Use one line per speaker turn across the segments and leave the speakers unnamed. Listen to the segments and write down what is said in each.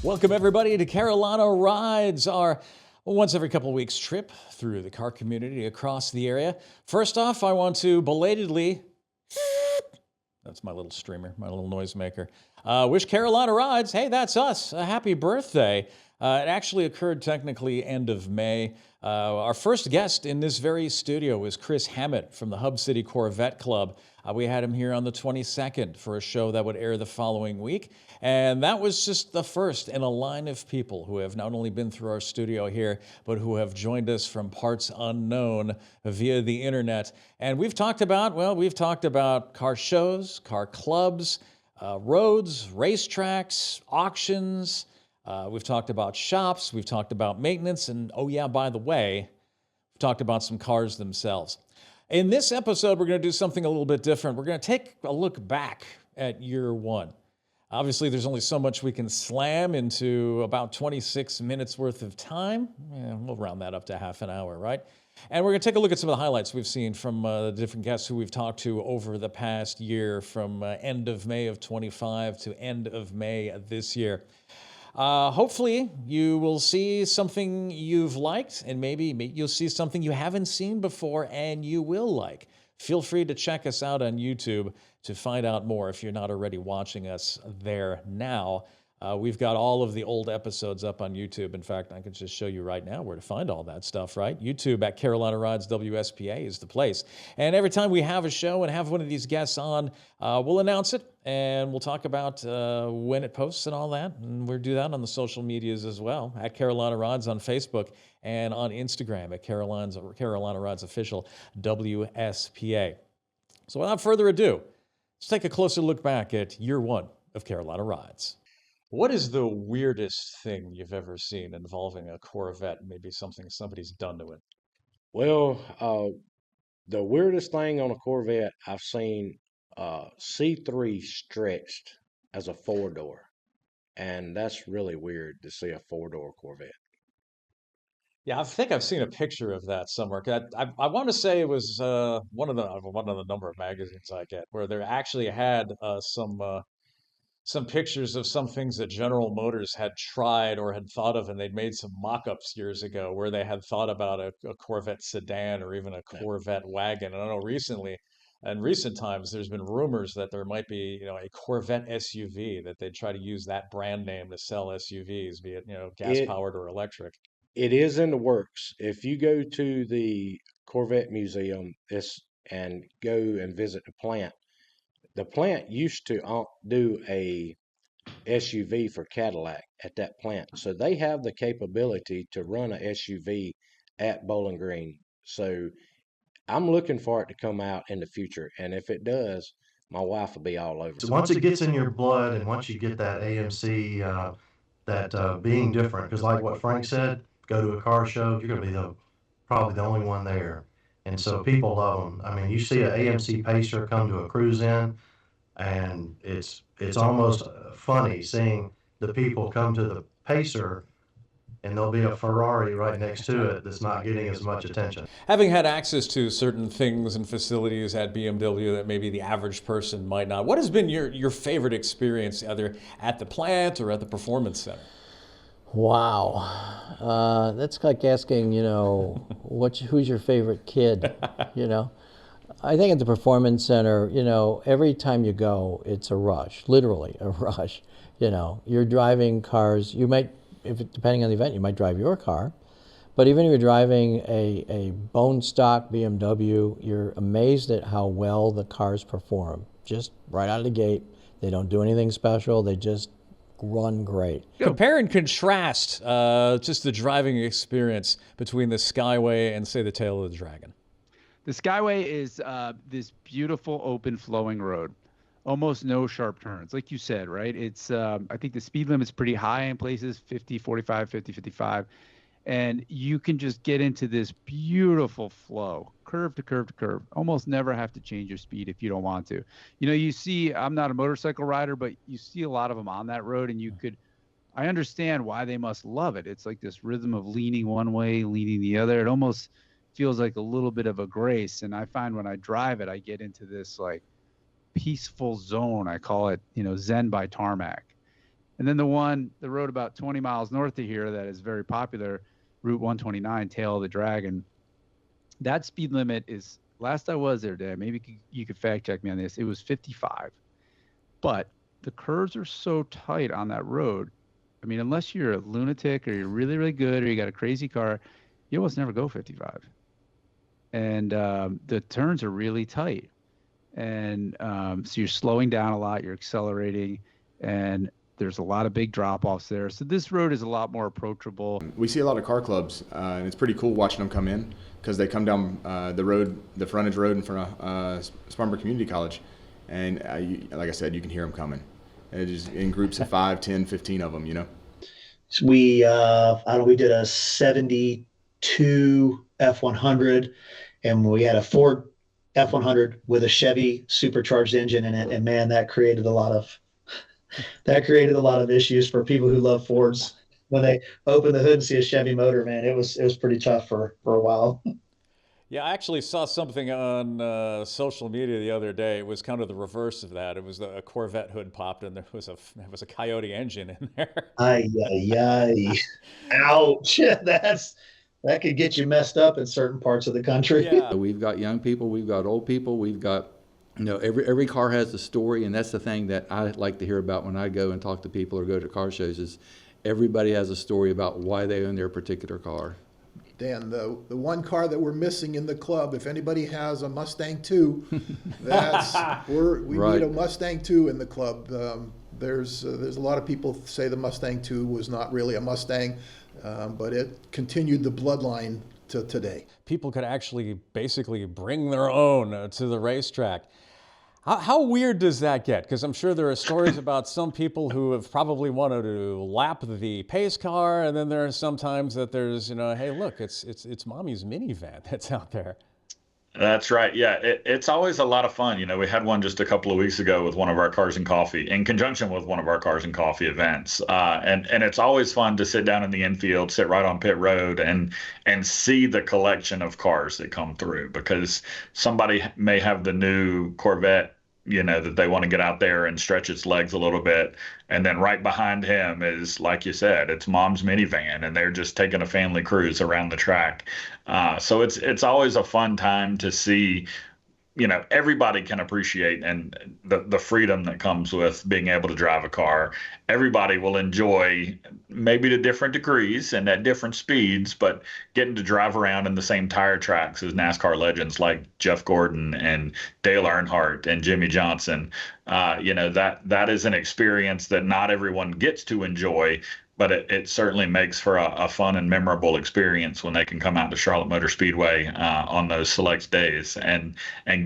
Welcome, everybody, to Carolina Rides, our once every couple of weeks trip through the car community across the area. First off, I want to belatedly, that's my little streamer, my little noisemaker, wish Carolina Rides, hey, that's us, a happy birthday. It actually occurred technically end of May. Our first guest in this very studio was Chris Hammett from the Hub City Corvette Club. We had him here on the 22nd for a show that would air the following week. And that was just the first in a line of people who have not only been through our studio here, but who have joined us from parts unknown via the internet. And we've talked about car shows, car clubs, roads, racetracks, auctions. We've talked about shops. We've talked about maintenance. And oh yeah, by the way, we've talked about some cars themselves. In this episode, we're going to do something a little bit different. We're going to take a look back at year one. Obviously, there's only so much we can slam into about 26 minutes worth of time. Yeah, we'll round that up to half an hour, right? And we're going to take a look at some of the highlights we've seen from the different guests who we've talked to over the past year, from end of May of 25 to end of May of this year. Hopefully you will see something you've liked, and maybe you'll see something you haven't seen before and you will like. Feel free to check us out on YouTube to find out more if you're not already watching us there now. We've got all of the old episodes up on YouTube. In fact, I can just show you right now where to find all that stuff, right? YouTube at Carolina Rides WSPA is the place. And every time we have a show and have one of these guests on, we'll announce it and we'll talk about when it posts and all that. And we'll do that on the social medias as well, at Carolina Rides on Facebook and on Instagram at Carolina Rides Official WSPA. So without further ado, let's take a closer look back at year one of Carolina Rides. What is the weirdest thing you've ever seen involving a Corvette? Maybe something somebody's done to it.
Well, the weirdest thing on a Corvette I've seen, C3 stretched as a four-door, and that's really weird to see a four-door Corvette.
Yeah, I think I've seen a picture of that somewhere. 'Cause I want to say it was one of the number of magazines I get where they actually had some pictures of some things that General Motors had tried or had thought of, and they'd made some mock-ups years ago where they had thought about a Corvette sedan or even a
Yeah.
Corvette wagon. And I know in recent times, there's been rumors that there might be, a Corvette SUV, that they'd try to use that brand name to sell SUVs, be it,
It
gas-powered or electric.
it is in the works. If you go to the Corvette Museum and go and visit the plant used to do a SUV for Cadillac at that plant. So they have the capability to run a SUV at Bowling Green. So I'm looking for it to come out in the future. And if it does, my wife will be all over
So
it.
once it gets in your blood and once you get that AMC, that being different, because like what Frank said, go to a car show, you're going to be probably the only one there. And so people love them. I mean, you see an AMC Pacer come to a cruise in, and it's almost funny seeing the people come to the Pacer and there'll be a Ferrari right next to it that's not getting as much attention.
Having had access to certain things and facilities at BMW that maybe the average person might not, what has been your favorite experience, either at the plant or at the performance center?
Wow. That's like asking, who's your favorite kid, I think at the Performance Center, every time you go, it's a rush, literally a rush. You're driving cars, depending on the event, you might drive your car. But even if you're driving a bone stock BMW, you're amazed at how well the cars perform. Just right out of the gate. They don't do anything special. They just run great.
Compare and contrast just the driving experience between the Skyway and, say, the Tail of the Dragon.
The Skyway is this beautiful open flowing road. Almost no sharp turns. Like you said, right? It's I think the speed limit's pretty high in places, 50, 45, 50, 55. And you can just get into this beautiful flow, curve to curve to curve. Almost never have to change your speed if you don't want to. You see, I'm not a motorcycle rider, but you see a lot of them on that road, and I understand why they must love it. It's like this rhythm of leaning one way, leaning the other. It almost feels like a little bit of a grace. And I find when I drive it, I get into this like peaceful zone. I call it, Zen by tarmac. And then the road about 20 miles north of here that is very popular, Route 129, Tail of the Dragon. That speed limit is, last I was there, Dad, maybe you could fact check me on this, it was 55. But the curves are so tight on that road. I mean, unless you're a lunatic or you're really, really good or you got a crazy car, you almost never go 55. And the turns are really tight. And so you're slowing down a lot, you're accelerating, and there's a lot of big drop-offs there. So this road is a lot more approachable.
We see a lot of car clubs, and it's pretty cool watching them come in because they come down the road, the frontage road in front of Spartanburg Community College. And like I said, you can hear them coming. And it's in groups of 5, 10, 15 of them, you know.
So we did a 72 F100, and we had a Ford F100 with a Chevy supercharged engine in it. And man, that created a lot of issues for people who love Fords. When they open the hood and see a Chevy motor, man, it was pretty tough for a while.
Yeah, I actually saw something on social media the other day. It was kind of the reverse of that. It was a Corvette hood popped, and there was a Coyote engine in there.
Ay, ay, ay. Ouch. That could get you messed up in certain parts of the country.
Yeah.
We've got young people, we've got old people, we've got, every car has a story, and that's the thing that I like to hear about when I go and talk to people or go to car shows is everybody has a story about why they own their particular car.
Dan, the one car that we're missing in the club, if anybody has a Mustang 2, we
Right.
need a Mustang 2 in the club. There's a lot of people say the Mustang 2 was not really a Mustang, but it continued the bloodline to today.
People could actually basically bring their own to the racetrack. How weird does that get? Because I'm sure there are stories about some people who have probably wanted to lap the pace car, and then there are sometimes that there's, hey, look, it's mommy's minivan that's out there.
That's right. Yeah, it's always a lot of fun. We had one just a couple of weeks ago with one of our Cars and Coffee, in conjunction with one of our Cars and Coffee events. And it's always fun to sit down in the infield, sit right on pit road, and see the collection of cars that come through, because somebody may have the new Corvette, that they want to get out there and stretch its legs a little bit. And then right behind him is, like you said, it's mom's minivan, and they're just taking a family cruise around the track. So it's always a fun time to see, everybody can appreciate and the freedom that comes with being able to drive a car. Everybody will enjoy, maybe to different degrees and at different speeds, but getting to drive around in the same tire tracks as NASCAR legends like Jeff Gordon and Dale Earnhardt and Jimmy Johnson. That is an experience that not everyone gets to enjoy, but it certainly makes for a fun and memorable experience when they can come out to Charlotte Motor Speedway on those select days and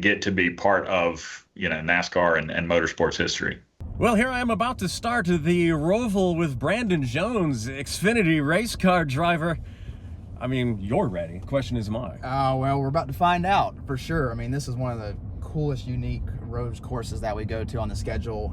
get to be part of NASCAR and motorsports history.
Well, here I am about to start the Roval with Brandon Jones, Xfinity race car driver. I mean, you're ready. The question is, am I?
Well, we're about to find out for sure. I mean, this is one of the coolest, unique road courses that we go to on the schedule.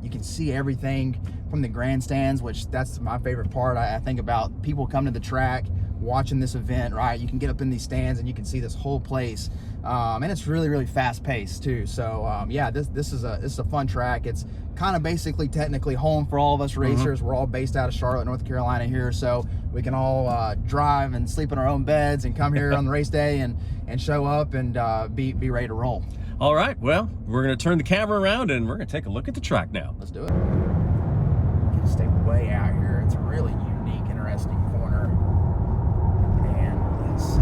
You can see everything from the grandstands, which that's my favorite part. I think about people come to the track watching this event, right? You can get up in these stands and you can see this whole place. And it's really, really fast paced too. So yeah, this is a fun track. It's kind of basically technically home for all of us racers. We're all based out of Charlotte, North Carolina here, so we can all drive and sleep in our own beds and come here on the race day and show up and be ready to roll.
All right, well, we're going to turn the camera around and we're going to take a look at the track now.
Let's do it. Gonna stay way out here. It's a really unique, interesting corner. And let's see.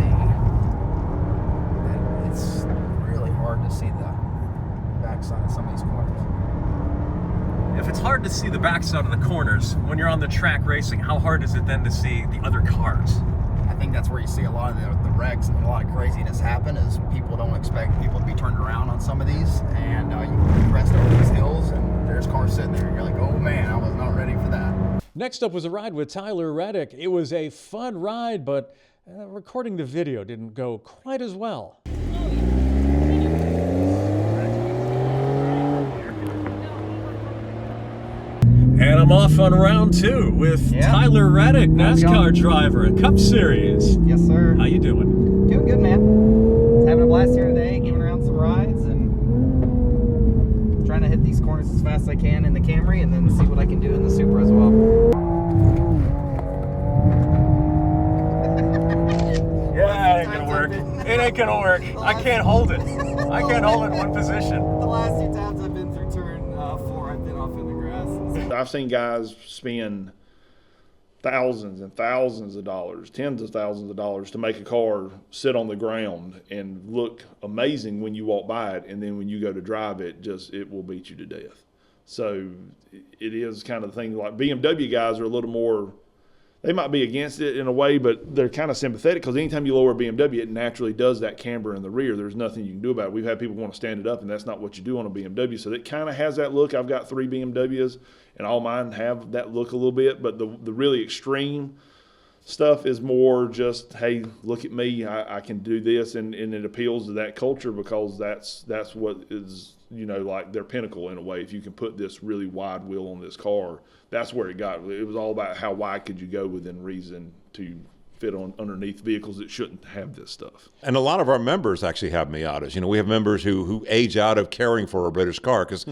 It's really hard to see the backside of some of these corners.
If it's hard to see the backside of the corners when you're on the track racing, how hard is it then to see the other cars?
I think that's where you see a lot of the wrecks and a lot of craziness happen, is people don't expect people to be turned around on some of these, and you crest over these hills and there's cars sitting there and you're like, oh man, I was not ready for that.
Next up was a ride with Tyler Reddick. It was a fun ride, but recording the video didn't go quite as well. And I'm off on round 2 with Tyler Reddick, NASCAR driver, Cup Series.
Yes, sir.
How you doing?
Doing good, man. Having a blast here today, giving around some rides and trying to hit these corners as fast as I can in the Camry and then see what I can do in the Supra as well.
gonna work. It ain't gonna work. I can't hold it. I can't hold it in one position.
The last 2 times I've been through turn 4, I've been off in the grass.
I've seen guys spend thousands and thousands of dollars, tens of thousands of dollars to make a car sit on the ground and look amazing when you walk by it, and then when you go to drive it, it will beat you to death. So it is kind of the thing, like BMW guys are a little more, they might be against it in a way, but they're kind of sympathetic because anytime you lower a BMW, it naturally does that camber in the rear. There's nothing you can do about it. We've had people want to stand it up, and that's not what you do on a BMW. So it kind of has that look. I've got 3 BMWs, and all mine have that look a little bit, but the really extreme stuff is more just, hey, look at me, I can do this, and it appeals to that culture because that's what is, like their pinnacle in a way. If you can put this really wide wheel on this car, that's where it got. It was all about how wide could you go within reason to fit on underneath vehicles that shouldn't have this stuff.
And a lot of our members actually have Miatas. We have members who age out of caring for a British car because,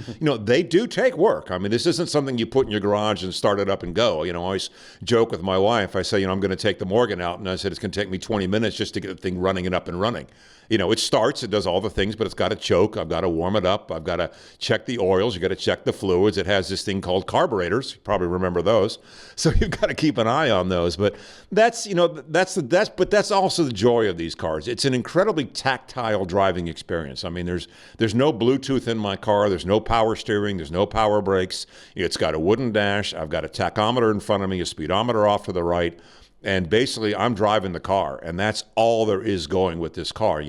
they do take work. I mean, this isn't something you put in your garage and start it up and go. I always joke with my wife. I say, I'm going to take the Morgan out, and I said it's going to take me 20 minutes just to get the thing running and up and running. It starts, it does all the things, but it's got to choke. I've got to warm it up. I've got to check the oils. You got to check the fluids. It has this thing called carburetors. You probably remember those. So you've got to keep an eye on those. But that's also the joy of these cars. It's an incredibly tactile driving experience. I mean, there's no Bluetooth in my car. There's no power steering. There's no power brakes. It's got a wooden dash. I've got a tachometer in front of me, a speedometer off to the right. And basically, I'm driving the car, and that's all there is going with this car.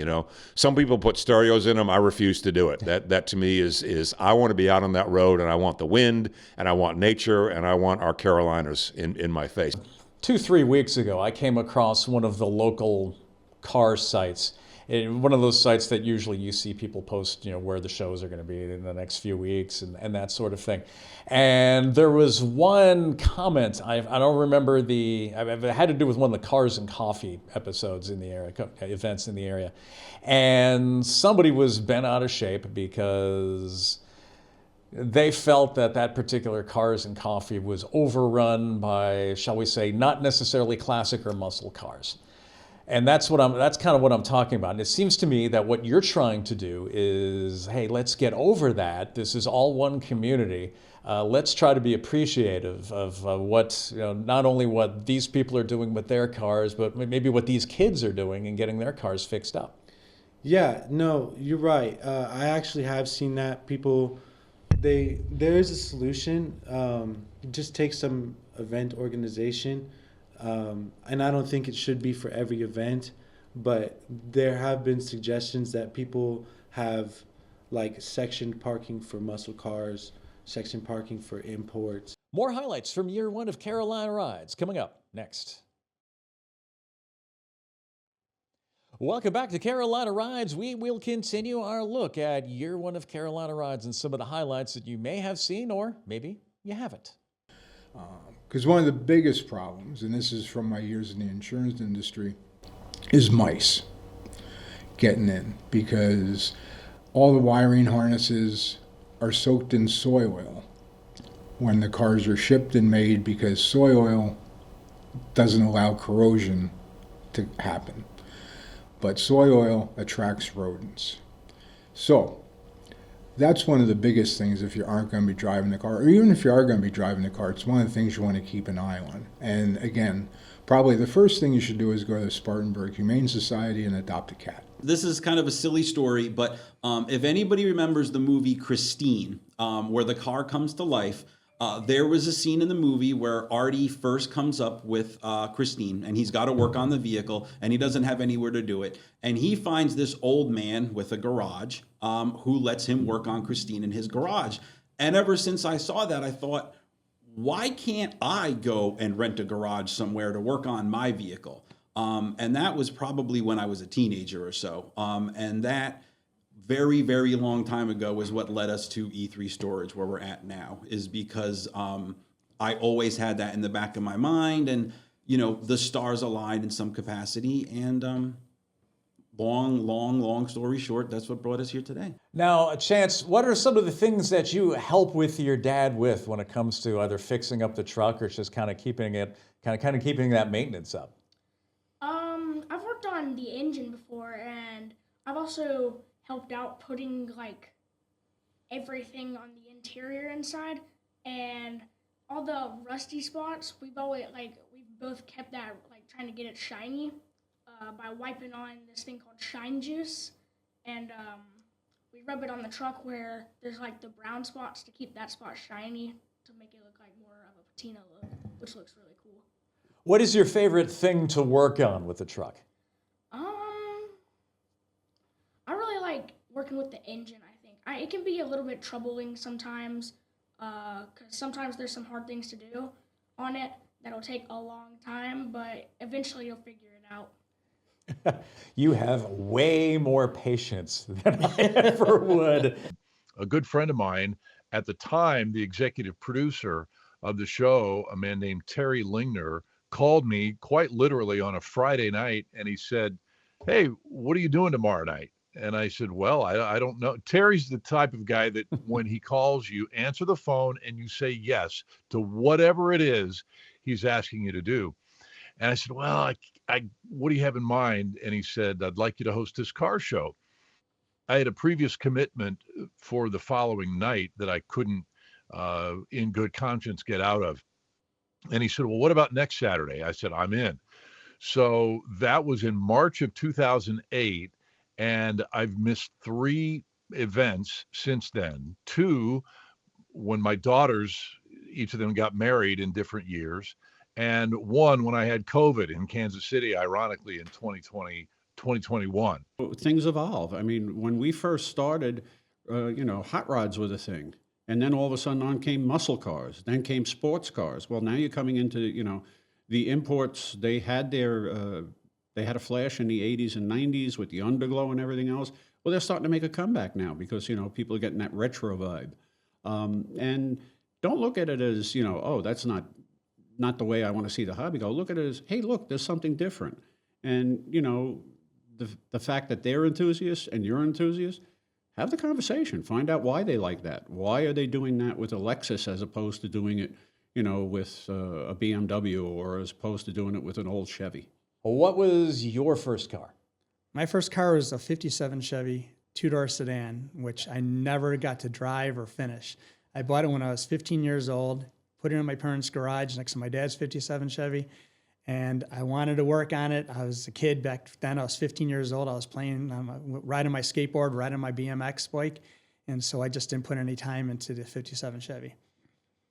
Some people put stereos in them. I refuse to do it. That to me is I want to be out on that road, and I want the wind, and I want nature, and I want our Carolinas in my face.
2-3 weeks ago, I came across one of the local car sites. One of those sites that usually you see people post, where the shows are going to be in the next few weeks and that sort of thing. And there was one comment, I don't remember it had to do with one of the Cars and Coffee episodes in the area, events in the area. And somebody was bent out of shape because they felt that particular Cars and Coffee was overrun by, shall we say, not necessarily classic or muscle cars. And that's kind of what I'm talking about. And it seems to me that what you're trying to do is, hey, let's get over that. This is all one community. Let's try to be appreciative of what, not only what these people are doing with their cars, but maybe what these kids are doing and getting their cars fixed up.
Yeah, no, you're right. I actually have seen that. People, there is a solution. It just takes some event organization. And I don't think it should be for every event, but there have been suggestions that people have like sectioned parking for muscle cars, section parking for imports.
More highlights from year 1 of Carolina Rides coming up next. Welcome back to Carolina Rides. We will continue our look at year 1 of Carolina Rides and some of the highlights that you may have seen or maybe you haven't.
Because one of the biggest problems, and this is from my years in the insurance industry, is mice getting in, because all the wiring harnesses are soaked in soy oil when the cars are shipped and made, because soy oil doesn't allow corrosion to happen. But soy oil attracts rodents. So that's one of the biggest things if you aren't going to be driving the car, or even if you are going to be driving the car, it's one of the things you want to keep an eye on. And again, probably the first thing you should do is go to the Spartanburg Humane Society and adopt a cat.
This is kind of a silly story, but if anybody remembers the movie Christine, where the car comes to life, there was a scene in the movie where Artie first comes up with Christine, and he's got to work on the vehicle, and he doesn't have anywhere to do it. And he finds this old man with a garage who lets him work on Christine in his garage. And ever since I saw that, I thought, why can't I go and rent a garage somewhere to work on my vehicle? And that was probably when I was a teenager or so. And that very, very long time ago is what led us to E3 Storage, where we're at now, is because I always had that in the back of my mind, and the stars aligned in some capacity, and long story short, that's what brought us here today.
Now, Chance, what are some of the things that you help with your dad with when it comes to either fixing up the truck or just kind of keeping that maintenance up?
I've worked on on the engine before, and I've also helped out putting like everything on the interior inside, and all the rusty spots. We've both kept that like trying to get it shiny by wiping on this thing called Shine Juice, and we rub it on the truck where there's like the brown spots to keep that spot shiny to make it look like more of a patina look, which looks really cool.
What is your favorite thing to work on with the truck?
I really like working with the engine, I think. It can be a little bit troubling sometimes, because sometimes there's some hard things to do on it that'll take a long time, but eventually you'll figure it out.
You have way more patience than I ever would.
A good friend of mine, at the time, the executive producer of the show, a man named Terry Lingner, called me quite literally on a Friday night, and he said, "Hey, what are you doing tomorrow night?" And I said, "Well, I don't know." Terry's the type of guy that when he calls you, answer the phone and you say yes to whatever it is he's asking you to do. And I said, "Well, what do you have in mind?" And he said, "I'd like you to host this car show." I had a previous commitment for the following night that I couldn't, in good conscience, get out of. And he said, "Well, what about next Saturday?" I said, "I'm in." So that was in March of 2008. And I've missed 3 events since then. 2, when my daughters, each of them got married in different years. And 1 when I had COVID in Kansas City, ironically, in 2021.
Things evolve. I mean, when we first started, hot rods were the thing. And then all of a sudden on came muscle cars, then came sports cars. Well, now you're coming into, the imports, they had a flash in the 80s and 90s with the underglow and everything else. Well, they're starting to make a comeback now because, people are getting that retro vibe. And don't look at it as, oh, that's not the way I want to see the hobby go. Look at it as, hey, look, there's something different. And, the fact that they're enthusiasts and you're enthusiasts, have the conversation. Find out why they like that. Why are they doing that with a Lexus as opposed to doing it, with a BMW or as opposed to doing it with an old Chevy?
What was your first car?
My first car was a 57 Chevy 2-door sedan, which I never got to drive or finish. I bought it when I was 15 years old, put it in my parents' garage next to my dad's 57 Chevy, and I wanted to work on it. I was a kid back then. I was 15 years old. I was riding my skateboard, riding my BMX bike, and so I just didn't put any time into the 57 Chevy.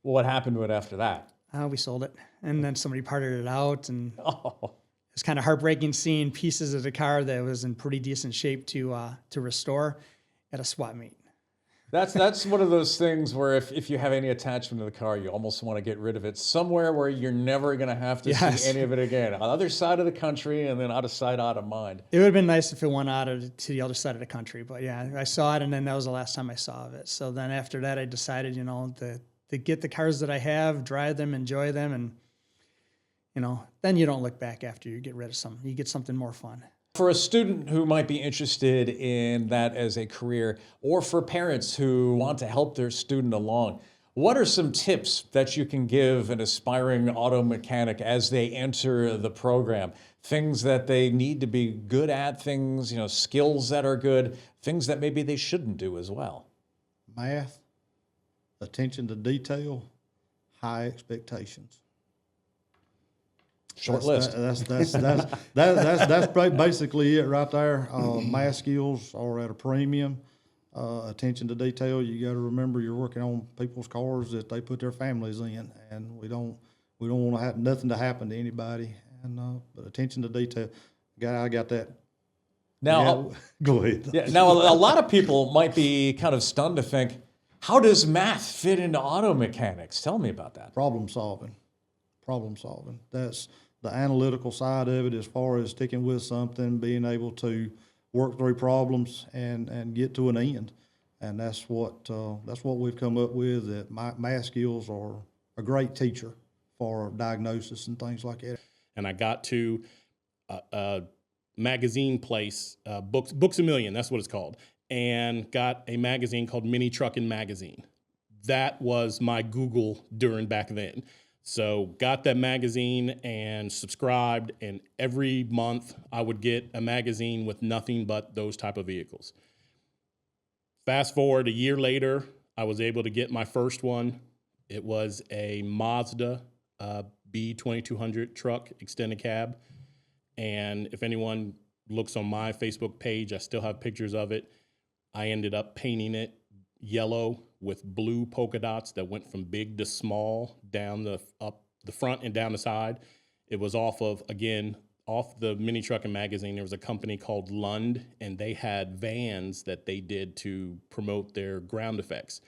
What happened to it after that?
We sold it, and then somebody parted it out, and it's kind of heartbreaking seeing pieces of the car that was in pretty decent shape to restore at a swap meet.
That's one of those things where if you have any attachment to the car, you almost want to get rid of it somewhere where you're never going to have to see any of it again. On the other side of the country, and then out of sight, out of mind. It
would have been nice if it went to the other side of the country. But yeah, I saw it, and then that was the last time I saw of it. So then after that, I decided, to get the cars that I have, drive them, enjoy them, and, then you don't look back after you get rid of some. You get something more fun.
For a student who might be interested in that as a career, or for parents who want to help their student along, what are some tips that you can give an aspiring auto mechanic as they enter the program? Things that they need to be good at, things, skills that are good, things that maybe they shouldn't do as well.
Math, attention to detail, high expectations.
Short list.
That's basically it right there. Math skills are at a premium. Attention to detail. You got to remember you're working on people's cars that they put their families in, and we don't want to have nothing to happen to anybody. And but attention to detail. I got that.
Now,
go ahead.
Yeah. Now, a lot of people might be kind of stunned to think, how does math fit into auto mechanics? Tell me about that.
Problem solving. That's the analytical side of it, as far as sticking with something, being able to work through problems and get to an end. And that's what we've come up with, that math skills are a great teacher for diagnosis and things like that.
And I got to a magazine place, Books A Million, that's what it's called, and got a magazine called Mini Truckin' Magazine. That was my Google during back then. So got that magazine and subscribed, and every month I would get a magazine with nothing but those type of vehicles. Fast forward a year later, I was able to get my first one. It was a Mazda B2200 truck, extended cab. And if anyone looks on my Facebook page, I still have pictures of it. I ended up painting it yellow with blue polka dots that went from big to small down up the front and down the side. It was off the Mini Truckin' magazine. There was a company called Lund, and they had vans that they did to promote their ground effects.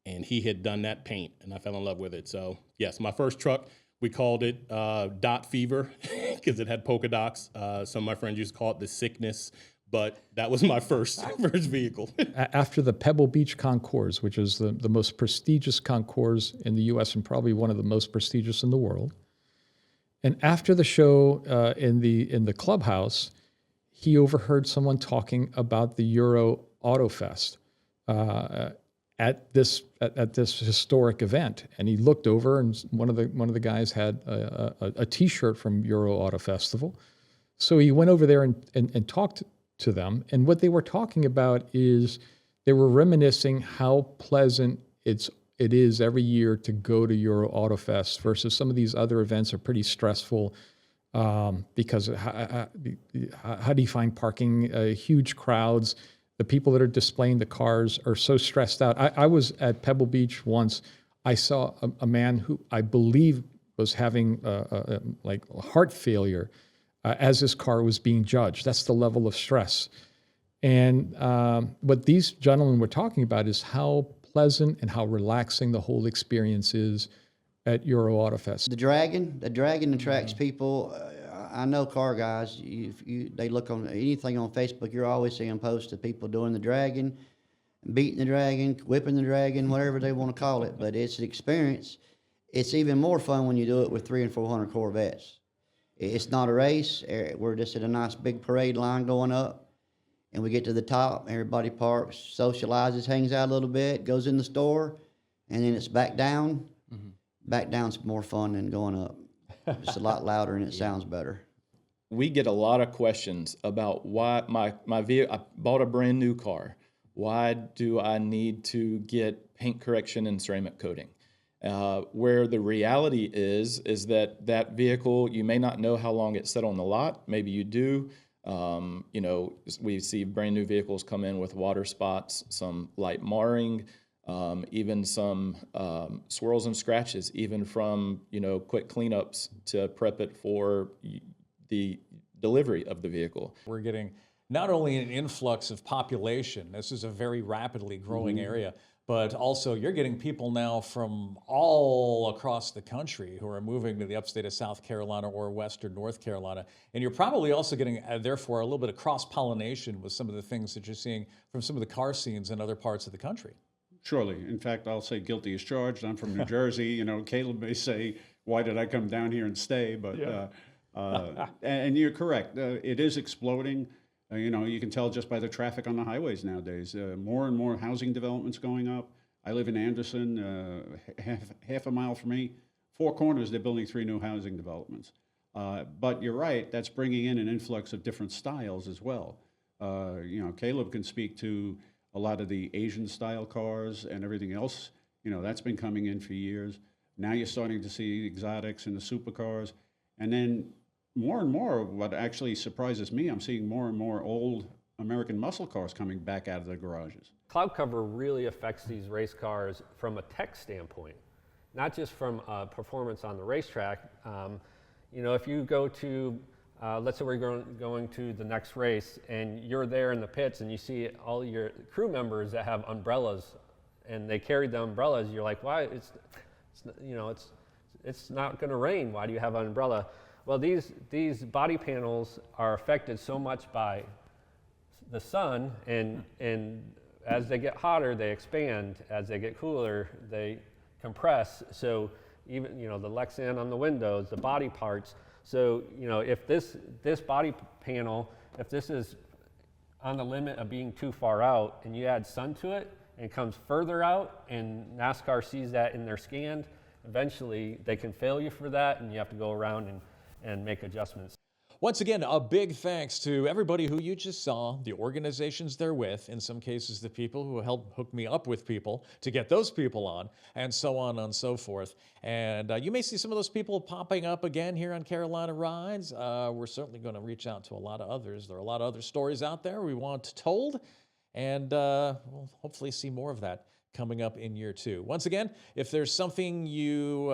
And he had done that paint, and I fell in love with it. So yes, my first truck, we called it Dot Fever because it had polka dots. Some of my friends used to call it the sickness, but that was my first vehicle.
After the Pebble Beach Concours, which is the most prestigious concours in the U.S. and probably one of the most prestigious in the world, and after the show in the clubhouse, he overheard someone talking about the Euro Auto Fest at this historic event, and he looked over, and one of the guys had a T-shirt from Euro Auto Festival, so he went over there and talked to them, and what they were talking about is they were reminiscing how pleasant it is every year to go to Euro Auto Fest versus some of these other events are pretty stressful because how do you find parking? Huge crowds. The people that are displaying the cars are so stressed out. I was at Pebble Beach once. I saw a man who I believe was having like heart failure as his car was being judged. That's the level of stress. And what these gentlemen were talking about is how pleasant and how relaxing the whole experience is at Euro Auto Fest.
The dragon attracts people. I know car guys, they look on anything on Facebook, you're always seeing posts of people doing the dragon, beating the dragon, whipping the dragon, whatever they want to call it. But it's an experience. It's even more fun when you do it with 300 and 400 Corvettes. It's not a race. We're just at a nice big parade line going up, and we get to the top. Everybody parks, socializes, hangs out a little bit, goes in the store, and then it's back down. Mm-hmm. Back down's more fun than going up. It's a lot louder and it sounds better.
We get a lot of questions about why my vehicle, I bought a brand new car. Why do I need to get paint correction and ceramic coating? Where the reality is that vehicle, you may not know how long it sat on the lot. Maybe you do. We see brand new vehicles come in with water spots, some light marring, even some swirls and scratches, even from quick cleanups to prep it for the delivery of the vehicle.
We're getting not only an influx of population, this is a very rapidly growing area, but also you're getting people now from all across the country who are moving to the upstate of South Carolina or western North Carolina. And you're probably also getting, therefore, a little bit of cross-pollination with some of the things that you're seeing from some of the car scenes in other parts of the country.
Surely. In fact, I'll say guilty as charged. I'm from New Jersey. Caleb may say, why did I come down here and stay? But and you're correct. It is exploding. You can tell just by the traffic on the highways nowadays. More and more housing developments going up. I live in Anderson, half a mile from me. 4 corners, they're building 3 new housing developments. But you're right, that's bringing in an influx of different styles as well. Caleb can speak to a lot of the Asian style cars and everything else. That's been coming in for years. Now you're starting to see exotics and the supercars. And then more and more, what actually surprises me, I'm seeing more and more old American muscle cars coming back out of the garages.
Cloud cover really affects these race cars from a tech standpoint, not just from performance on the racetrack. If you go to, let's say we're going to the next race and you're there in the pits and you see all your crew members that have umbrellas and they carry the umbrellas, you're like, why? It's not going to rain. Why do you have an umbrella? Well, these body panels are affected so much by the sun, and as they get hotter, they expand. As they get cooler, they compress. So even the Lexan on the windows, the body parts. So if this body panel, if this is on the limit of being too far out, and you add sun to it, and it comes further out, and NASCAR sees that in their scan, eventually they can fail you for that, and you have to go around and make adjustments.
Once again, a big thanks to everybody who you just saw, the organizations they're with, in some cases the people who helped hook me up with people to get those people on, and so on and so forth. And you may see some of those people popping up again here on Carolina Rides. We're certainly going to reach out to a lot of others. There are a lot of other stories out there we want told, and we'll hopefully see more of that coming up in year 2. Once again, if there's something you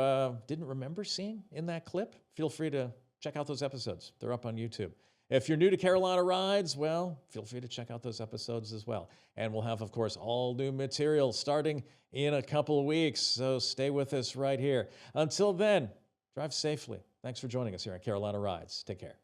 didn't remember seeing in that clip, feel free to check out those episodes. They're up on YouTube. If you're new to Carolina Rides, well, feel free to check out those episodes as well. And we'll have, of course, all new material starting in a couple of weeks, so stay with us right here. Until then, drive safely. Thanks for joining us here on Carolina Rides. Take care.